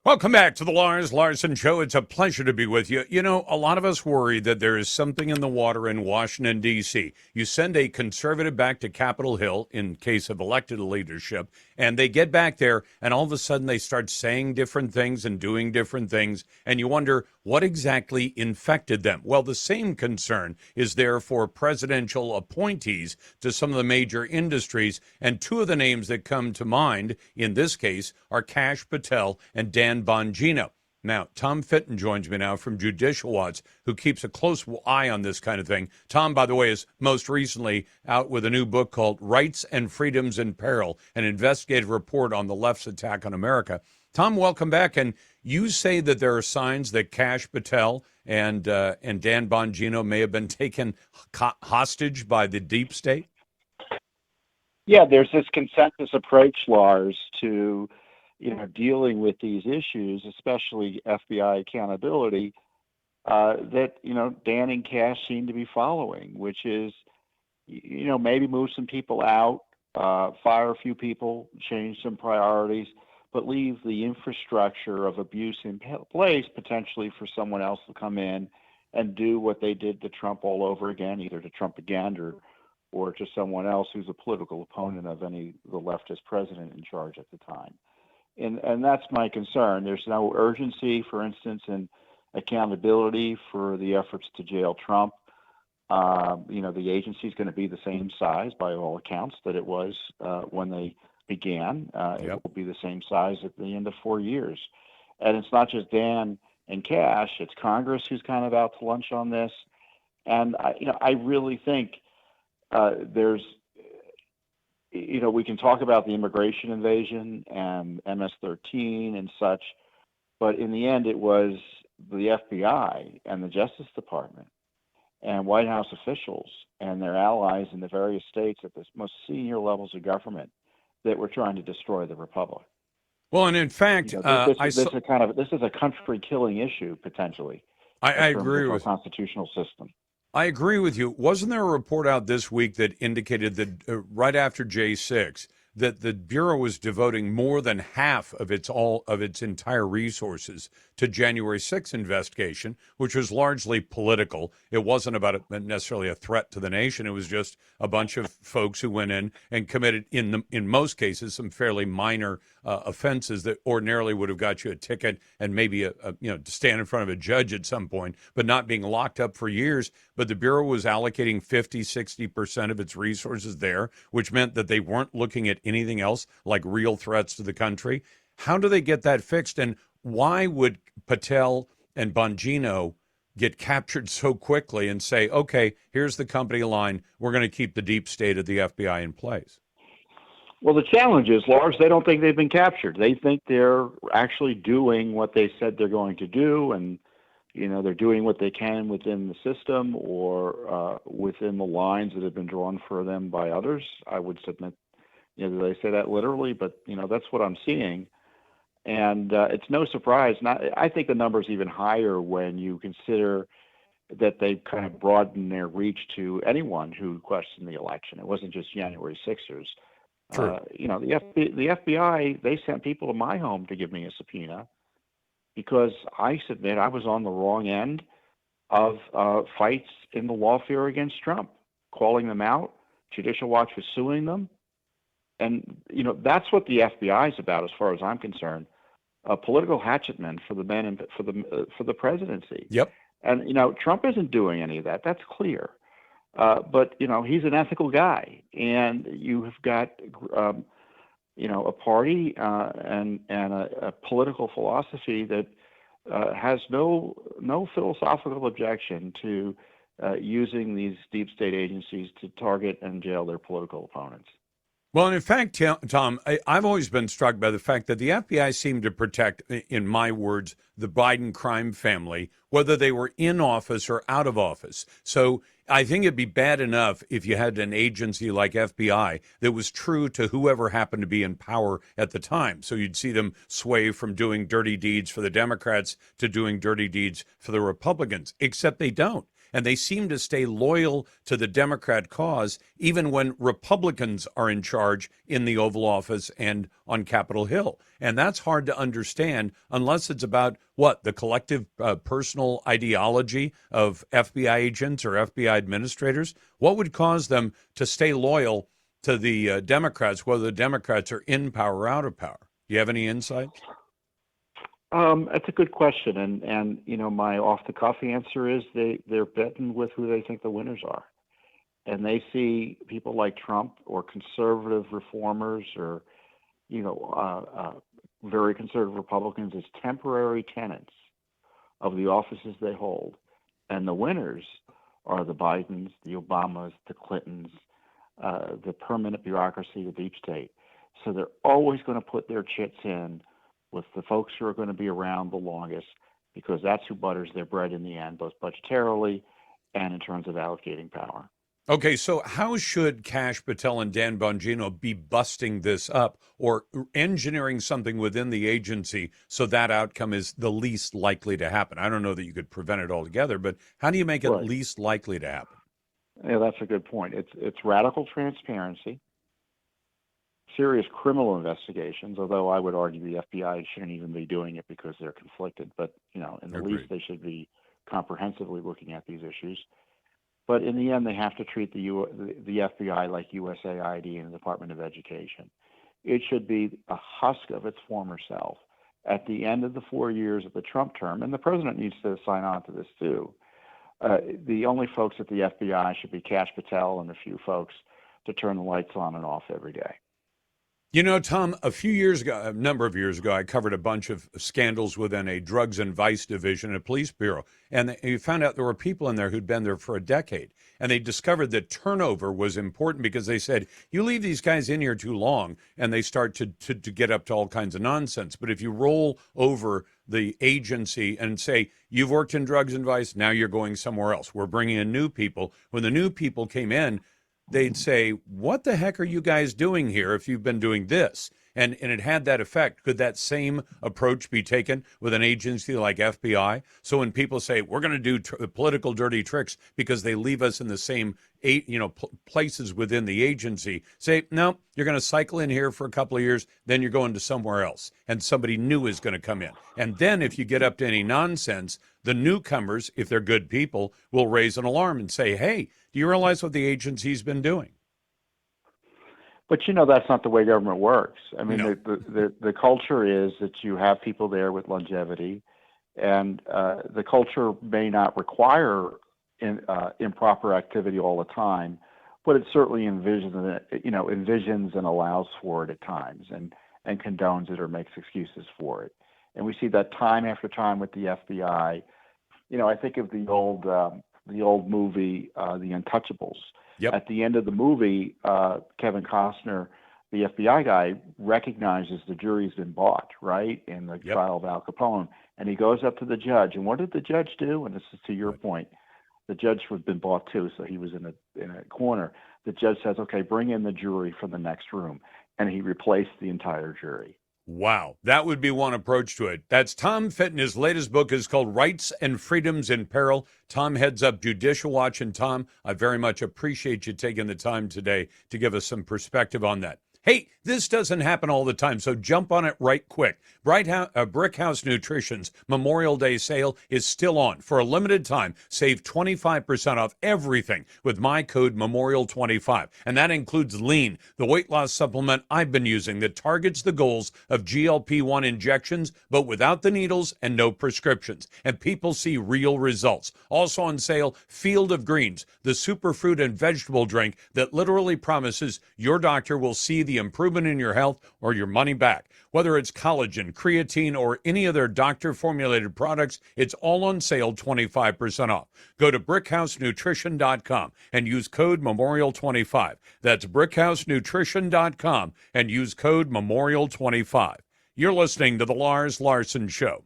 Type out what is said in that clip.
Welcome back to the Lars Larson Show. It's a pleasure to be with you. You know, a lot of us worry that there is something in the water in Washington, D.C. You send a conservative back to Capitol Hill in case of elected leadership, and they get back there, and all of a sudden they start saying different things and doing different things, and you wonder what exactly infected them. Well, the same concern is there for presidential appointees to some of the major industries, and two of the names that come to mind in this case are Kash Patel and Dan Bongino. Now, Tom Fitton joins me now from Judicial Watch, who keeps a close eye on this kind of thing. Tom, by the way, is most recently out with a new book called Rights and Freedoms in Peril, an investigative report on the left's attack on America. Tom, welcome back. And you say that there are signs that Kash Patel and Dan Bongino may have been taken hostage by the deep state? Yeah, there's this consensus approach, Lars, to dealing with these issues, especially FBI accountability, that Dan and Kash seem to be following, which is maybe move some people out, fire a few people, change some priorities, but leave the infrastructure of abuse in place potentially for someone else to come in and do what they did to Trump all over again, either to Trump again or to someone else who's a political opponent of the leftist president in charge at the time. And that's my concern. There's no urgency, for instance, in accountability for the efforts to jail Trump. The agency is going to be the same size by all accounts that it was when they began. It will be the same size at the end of 4 years. And it's not just Dan and Kash, it's Congress who's kind of out to lunch on this. And I really think there's we can talk about the immigration invasion and MS-13 and such, but in the end, it was the FBI and the Justice Department and White House officials and their allies in the various states at the most senior levels of government that were trying to destroy the republic. Well, and in fact, this is a country-killing issue potentially. I agree with our constitutional system. I agree with you. Wasn't there a report out this week that indicated that right after J6, that the Bureau was devoting more than half of its entire resources to January 6th investigation, which was largely political. It wasn't about necessarily a threat to the nation. It was just a bunch of folks who went in and committed, in most cases, some fairly minor offenses that ordinarily would have got you a ticket and maybe to stand in front of a judge at some point, but not being locked up for years. But the Bureau was allocating 50-60% of its resources there, which meant that they weren't looking at anything else like real threats to the country. How do they get that fixed? And why would Patel and Bongino get captured so quickly and say, okay, here's the company line, we're going to keep the deep state of the FBI in place? Well, the challenge is, Lars, they don't think they've been captured. They think they're actually doing what they said they're going to do, and they're doing what they can within the system or within the lines that have been drawn for them by others. I would submit, they say that literally, but that's what I'm seeing. And it's no surprise. I think the number is even higher when you consider that they've kind of broadened their reach to anyone who questioned the election. It wasn't just January 6ers. True. The FBI, they sent people to my home to give me a subpoena because I submit I was on the wrong end of fights in the lawfare against Trump, calling them out. Judicial Watch was suing them. And, that's what the FBI is about, as far as I'm concerned, political hatchetmen for the men and for the presidency. Yep. And, Trump isn't doing any of that. That's clear. But, he's an ethical guy. And you have got, a party and a political philosophy that has no philosophical objection to using these deep state agencies to target and jail their political opponents. Well, and in fact, Tom, I've always been struck by the fact that the FBI seemed to protect, in my words, the Biden crime family, whether they were in office or out of office. So I think it'd be bad enough if you had an agency like FBI that was true to whoever happened to be in power at the time. So you'd see them sway from doing dirty deeds for the Democrats to doing dirty deeds for the Republicans, except they don't. and they seem to stay loyal to the Democrat cause even when Republicans are in charge in the Oval Office and on Capitol Hill. And that's hard to understand unless it's about what, the collective personal ideology of FBI agents or FBI administrators. What would cause them to stay loyal to the Democrats, whether the Democrats are in power or out of power? Do you have any insight? That's a good question, and my off-the-cuff answer is they're betting with who they think the winners are, and they see people like Trump or conservative reformers or very conservative Republicans as temporary tenants of the offices they hold, and the winners are the Bidens, the Obamas, the Clintons, the permanent bureaucracy, the deep state. So they're always going to put their chips in with the folks who are going to be around the longest, because that's who butters their bread in the end, both budgetarily and in terms of allocating power. Okay, so how should Kash Patel and Dan Bongino be busting this up or engineering something within the agency so that outcome is the least likely to happen? I don't know that you could prevent it altogether, but how do you make it Right. least likely to happen? Yeah, that's a good point. It's radical transparency, serious criminal investigations, although I would argue the FBI shouldn't even be doing it because they're conflicted. But, in the Agreed. least, they should be comprehensively looking at these issues. But in the end, they have to treat the FBI like USAID and the Department of Education. It should be a husk of its former self. At the end of the 4 years of the Trump term, and the president needs to sign on to this too, the only folks at the FBI should be Kash Patel and a few folks to turn the lights on and off every day. Tom, a number of years ago, I covered a bunch of scandals within a drugs and vice division at a police bureau. And you found out there were people in there who'd been there for a decade. And they discovered that turnover was important because they said, you leave these guys in here too long and they start to get up to all kinds of nonsense. But if you roll over the agency and say, you've worked in drugs and vice, now you're going somewhere else. We're bringing in new people. When the new people came in, they'd say, what the heck are you guys doing here if you've been doing this? And it had that effect. Could that same approach be taken with an agency like FBI? So when people say, we're going to do political dirty tricks because they leave us in the same places within the agency, say, no, you're going to cycle in here for a couple of years, then you're going to somewhere else, and somebody new is going to come in. And then if you get up to any nonsense, the newcomers, if they're good people, will raise an alarm and say, hey, do you realize what the agency's been doing? But that's not the way government works. I mean, No. the culture is that you have people there with longevity, and the culture may not require improper activity all the time, but it certainly envisions and allows for it at times, and condones it or makes excuses for it. And we see that time after time with the FBI. I think of the old movie, The Untouchables. Yep. At the end of the movie, Kevin Costner, the FBI guy, recognizes the jury's been bought, right, in the Yep. trial of Al Capone. And he goes up to the judge. And what did the judge do? And this is to your point. The judge had been bought too, so he was in a corner. The judge says, okay, bring in the jury from the next room. And he replaced the entire jury. Wow, that would be one approach to it. That's Tom Fitton. His latest book is called Rights and Freedoms in Peril. Tom heads up Judicial Watch. And Tom, I very much appreciate you taking the time today to give us some perspective on that. Hey, this doesn't happen all the time, so jump on it right quick. Brick House Nutrition's Memorial Day sale is still on. For a limited time, save 25% off everything with my code MEMORIAL25. And that includes Lean, the weight loss supplement I've been using that targets the goals of GLP-1 injections, but without the needles and no prescriptions. And people see real results. Also on sale, Field of Greens, the superfruit and vegetable drink that literally promises your doctor will see the improvement in your health or your money back. Whether it's collagen, creatine, or any of their doctor-formulated products, it's all on sale 25% off. Go to brickhousenutrition.com and use code MEMORIAL25. That's brickhousenutrition.com and use code MEMORIAL25. You're listening to The Lars Larson Show.